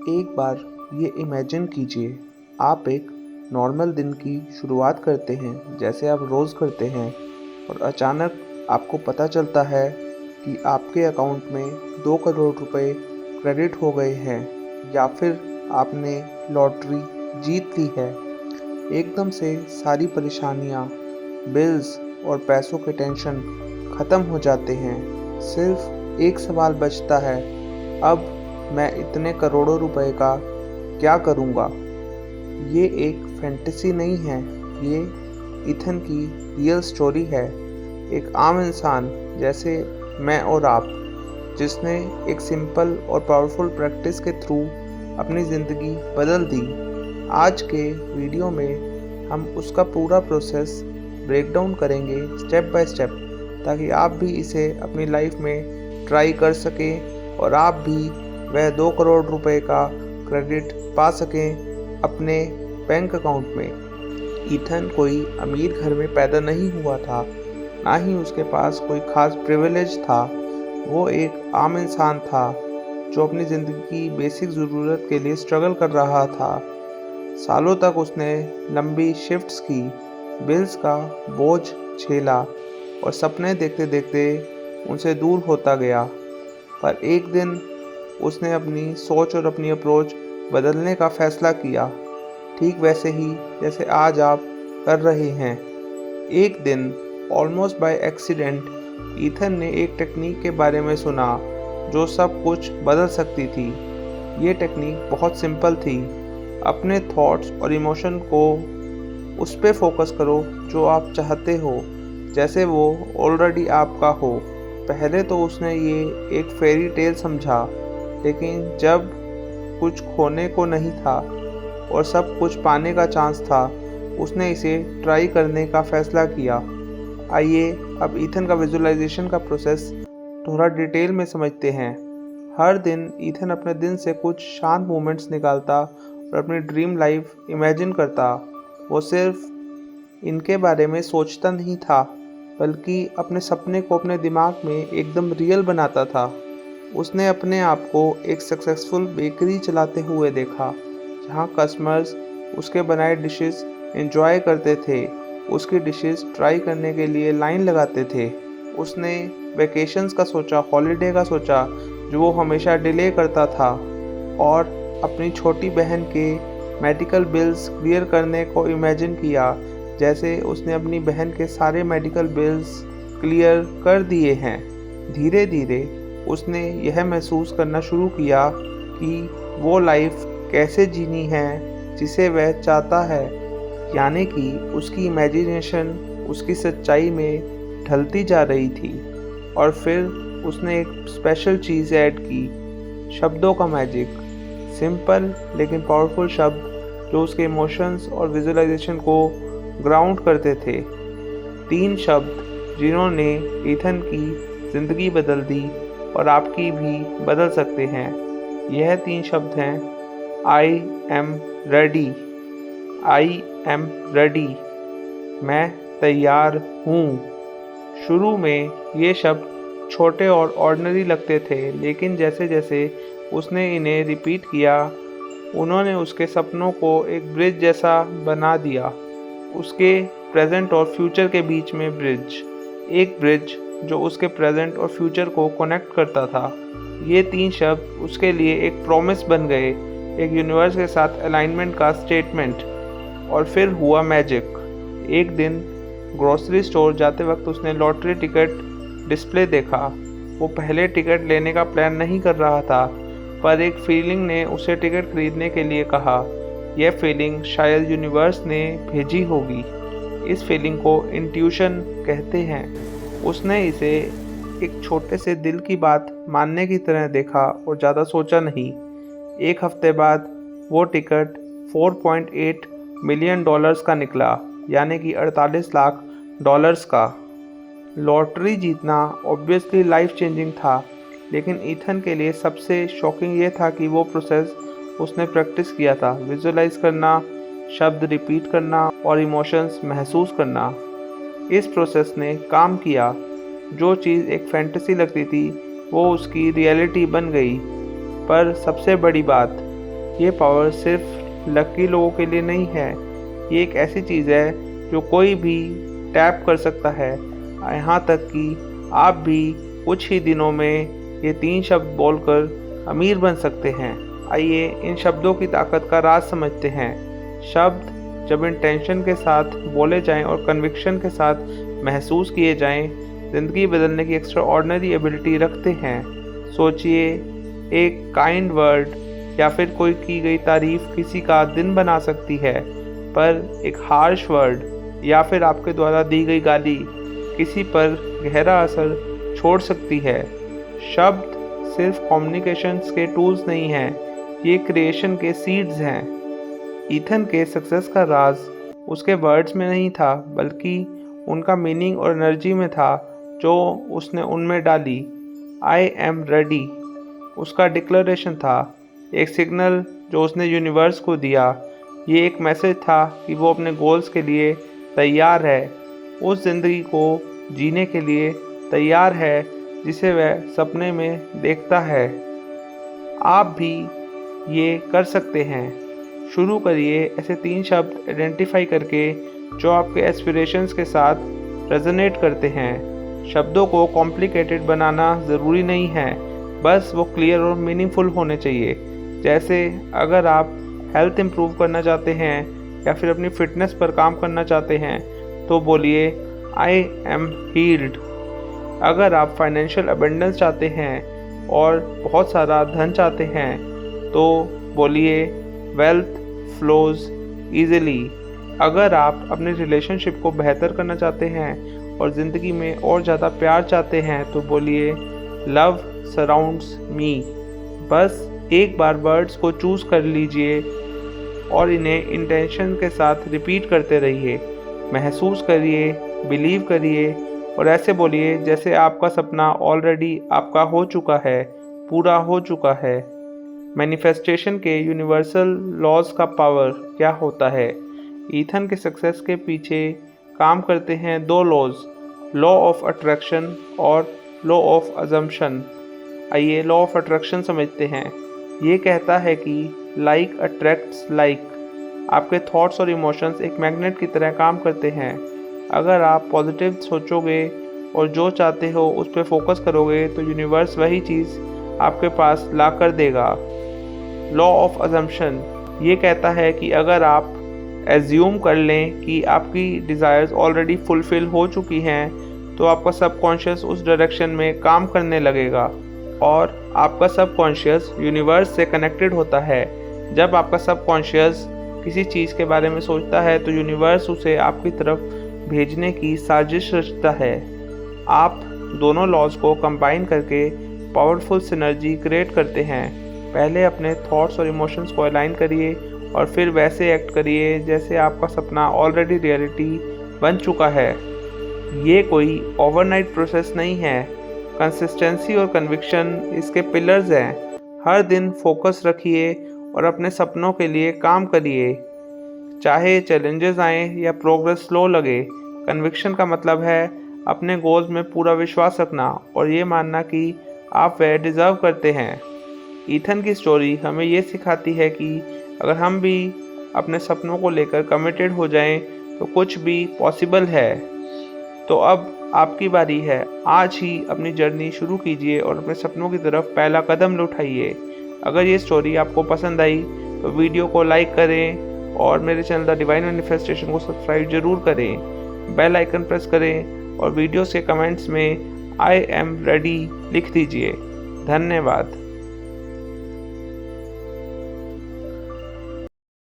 एक बार ये इमेजिन कीजिए, आप एक नॉर्मल दिन की शुरुआत करते हैं जैसे आप रोज़ करते हैं और अचानक आपको पता चलता है कि आपके अकाउंट में 2 करोड़ रुपए क्रेडिट हो गए हैं या फिर आपने लॉटरी जीत ली है। एकदम से सारी परेशानियाँ, बिल्स और पैसों के टेंशन ख़त्म हो जाते हैं। सिर्फ एक सवाल बचता है, अब मैं इतने करोड़ों रुपए का क्या करूँगा? ये एक फैंटेसी नहीं है, ये इथन की रियल स्टोरी है। एक आम इंसान जैसे मैं और आप, जिसने एक सिंपल और पावरफुल प्रैक्टिस के थ्रू अपनी ज़िंदगी बदल दी। आज के वीडियो में हम उसका पूरा प्रोसेस ब्रेक डाउन करेंगे स्टेप बाय स्टेप, ताकि आप भी इसे अपनी लाइफ में ट्राई कर सकें और आप भी वह 2 करोड़ रुपए का क्रेडिट पा सकें अपने बैंक अकाउंट में। ईथन कोई अमीर घर में पैदा नहीं हुआ था, ना ही उसके पास कोई खास प्रिविलेज था। वो एक आम इंसान था जो अपनी ज़िंदगी की बेसिक ज़रूरत के लिए स्ट्रगल कर रहा था। सालों तक उसने लंबी शिफ्ट्स की, बिल्स का बोझ झेला और सपने देखते देखते उनसे दूर होता गया। पर एक दिन उसने अपनी सोच और अपनी अप्रोच बदलने का फ़ैसला किया, ठीक वैसे ही जैसे आज आप कर रहे हैं। एक दिन ऑलमोस्ट बाय एक्सीडेंट ईथन ने एक टेक्निक के बारे में सुना जो सब कुछ बदल सकती थी। ये टेक्निक बहुत सिंपल थी। अपने थॉट्स और इमोशन को उस पे फोकस करो जो आप चाहते हो, जैसे वो ऑलरेडी आपका हो। पहले तो उसने ये एक फेरी टेल समझा, लेकिन जब कुछ खोने को नहीं था और सब कुछ पाने का चांस था, उसने इसे ट्राई करने का फ़ैसला किया। आइए अब ईथन का विजुअलाइजेशन का प्रोसेस थोड़ा डिटेल में समझते हैं। हर दिन ईथन अपने दिन से कुछ शांत मोमेंट्स निकालता और अपनी ड्रीम लाइफ इमेजिन करता। वो सिर्फ इनके बारे में सोचता नहीं था, बल्कि अपने सपने को अपने दिमाग में एकदम रियल बनाता था। उसने अपने आप को एक सक्सेसफुल बेकरी चलाते हुए देखा, जहां कस्टमर्स उसके बनाए डिशेस एंजॉय करते थे, उसकी डिशेस ट्राई करने के लिए लाइन लगाते थे। उसने वेकेशंस का सोचा, हॉलीडे का सोचा, जो वो हमेशा डिले करता था, और अपनी छोटी बहन के मेडिकल बिल्स क्लियर करने को इमेजिन किया, जैसे उसने अपनी बहन के सारे मेडिकल बिल्स क्लियर कर दिए हैं। धीरे धीरे उसने यह महसूस करना शुरू किया कि वो लाइफ कैसे जीनी है जिसे वह चाहता है, यानी कि उसकी इमेजिनेशन उसकी सच्चाई में ढलती जा रही थी। और फिर उसने एक स्पेशल चीज़ ऐड की, शब्दों का मैजिक। सिंपल लेकिन पावरफुल शब्द जो उसके इमोशंस और विजुअलाइजेशन को ग्राउंड करते थे। 3 शब्द जिन्होंने ईथन की ज़िंदगी बदल दी और आपकी भी बदल सकते हैं। यह 3 शब्द हैं, I am ready. I am ready, मैं तैयार हूँ। शुरू में ये शब्द छोटे और ऑर्डिनरी लगते थे, लेकिन जैसे जैसे उसने इन्हें रिपीट किया, उन्होंने उसके सपनों को एक ब्रिज जैसा बना दिया। उसके प्रेजेंट और फ्यूचर के बीच में ब्रिज, एक ब्रिज जो उसके प्रेजेंट और फ्यूचर को कनेक्ट करता था। ये 3 शब्द उसके लिए एक प्रॉमिस बन गए, एक यूनिवर्स के साथ अलाइनमेंट का स्टेटमेंट। और फिर हुआ मैजिक। एक दिन ग्रोसरी स्टोर जाते वक्त उसने लॉटरी टिकट डिस्प्ले देखा। वो पहले टिकट लेने का प्लान नहीं कर रहा था, पर एक फीलिंग ने उसे टिकट खरीदने के लिए कहा। यह फीलिंग शायद यूनिवर्स ने भेजी होगी। इस फीलिंग को इंट्यूशन कहते हैं। उसने इसे एक छोटे से दिल की बात मानने की तरह देखा और ज़्यादा सोचा नहीं। एक हफ्ते बाद वो टिकट 4.8 मिलियन डॉलर्स का निकला, यानी कि 48 लाख डॉलर्स का। लॉटरी जीतना ऑब्वियसली लाइफ चेंजिंग था, लेकिन ईथन के लिए सबसे शॉकिंग ये था कि वो प्रोसेस उसने प्रैक्टिस किया था, विजुअलाइज करना, शब्द रिपीट करना और इमोशंस महसूस करना। इस प्रोसेस ने काम किया। जो चीज़ एक फैंटेसी लगती थी, वो उसकी रियलिटी बन गई। पर सबसे बड़ी बात, ये पावर सिर्फ लकी लोगों के लिए नहीं है, ये एक ऐसी चीज़ है जो कोई भी टैप कर सकता है। यहाँ तक कि आप भी कुछ ही दिनों में ये 3 शब्द बोलकर अमीर बन सकते हैं। आइए इन शब्दों की ताकत का राज समझते हैं। शब्द जब इंटेंशन के साथ बोले जाएं और कन्विक्शन के साथ महसूस किए जाएं, ज़िंदगी बदलने की एक्स्ट्राऑर्डिनरी एबिलिटी रखते हैं। सोचिए, एक काइंड वर्ड या फिर कोई की गई तारीफ किसी का दिन बना सकती है, पर एक हार्श वर्ड या फिर आपके द्वारा दी गई गाली किसी पर गहरा असर छोड़ सकती है। शब्द सिर्फ कम्युनिकेशंस के टूल्स नहीं हैं, ये क्रिएशन के सीड्स हैं। ईथन के सक्सेस का राज उसके वर्ड्स में नहीं था, बल्कि उनका मीनिंग और एनर्जी में था जो उसने उनमें डाली। आई एम रेडी उसका डिक्लेरेशन था, एक सिग्नल जो उसने यूनिवर्स को दिया। ये एक मैसेज था कि वो अपने गोल्स के लिए तैयार है, उस ज़िंदगी को जीने के लिए तैयार है जिसे वह सपने में देखता है। आप भी ये कर सकते हैं। शुरू करिए ऐसे 3 शब्द आइडेंटिफाई करके जो आपके एस्पिरेशंस के साथ रेजोनेट करते हैं। शब्दों को कॉम्प्लिकेटेड बनाना ज़रूरी नहीं है, बस वो क्लियर और मीनिंगफुल होने चाहिए। जैसे अगर आप हेल्थ इम्प्रूव करना चाहते हैं या फिर अपनी फिटनेस पर काम करना चाहते हैं तो बोलिए आई एम हील्ड। अगर आप फाइनेंशियल अबंडेंस चाहते हैं और बहुत सारा धन चाहते हैं तो बोलिए वेल्थ फ्लोज ईजिली। अगर आप अपने रिलेशनशिप को बेहतर करना चाहते हैं और ज़िंदगी में और ज़्यादा प्यार चाहते हैं तो बोलिए लव सराउंड्स मी। बस एक बार वर्ड्स को चूज़ कर लीजिए और इन्हें इंटेंशन के साथ रिपीट करते रहिए। महसूस करिए, बिलीव करिए और ऐसे बोलिए जैसे आपका सपना ऑलरेडी आपका हो चुका है, पूरा हो चुका है। मैनिफेस्टेशन के यूनिवर्सल लॉज का पावर क्या होता है? ईथन के सक्सेस के पीछे काम करते हैं 2 लॉज, लॉ ऑफ अट्रैक्शन और लॉ ऑफ अजम्पशन। आइए लॉ ऑफ अट्रैक्शन समझते हैं। ये कहता है कि लाइक अट्रैक्ट्स लाइक। आपके थॉट्स और इमोशंस एक मैग्नेट की तरह काम करते हैं। अगर आप पॉजिटिव सोचोगे और जो चाहते हो उस पर फोकस करोगे तो यूनिवर्स वही चीज़ आपके पास ला कर देगा। लॉ ऑफ अजम्पशन ये कहता है कि अगर आप एज्यूम कर लें कि आपकी डिज़ायर्स ऑलरेडी फुलफ़िल हो चुकी हैं तो आपका सबकॉन्शियस उस डायरेक्शन में काम करने लगेगा और आपका सबकॉन्शियस यूनिवर्स से कनेक्टेड होता है। जब आपका सबकॉन्शियस किसी चीज़ के बारे में सोचता है तो यूनिवर्स उसे आपकी तरफ भेजने की साजिश रचता है। आप दोनों लॉज को कंबाइन करके पावरफुल सिनर्जी क्रिएट करते हैं। पहले अपने थॉट्स और इमोशंस को अलाइन करिए और फिर वैसे एक्ट करिए जैसे आपका सपना ऑलरेडी रियलिटी बन चुका है। ये कोई ओवरनाइट प्रोसेस नहीं है। कंसिस्टेंसी और कन्विक्शन इसके पिलर्स हैं। हर दिन फोकस रखिए और अपने सपनों के लिए काम करिए, चाहे चैलेंजेस आएँ या प्रोग्रेस स्लो लगे। कन्विक्शन का मतलब है अपने गोल्स में पूरा विश्वास रखना और ये मानना कि आप वह डिज़र्व करते हैं। ईथन की स्टोरी हमें ये सिखाती है कि अगर हम भी अपने सपनों को लेकर कमिटेड हो जाएं तो कुछ भी पॉसिबल है। तो अब आपकी बारी है। आज ही अपनी जर्नी शुरू कीजिए और अपने सपनों की तरफ पहला कदम उठाइए। अगर ये स्टोरी आपको पसंद आई तो वीडियो को लाइक करें और मेरे चैनल द डिवाइन मैनिफेस्टेशन को सब्सक्राइब जरूर करें। बेल आइकन प्रेस करें और वीडियोस के कमेंट्स में आई एम रेडी लिख दीजिए। धन्यवाद।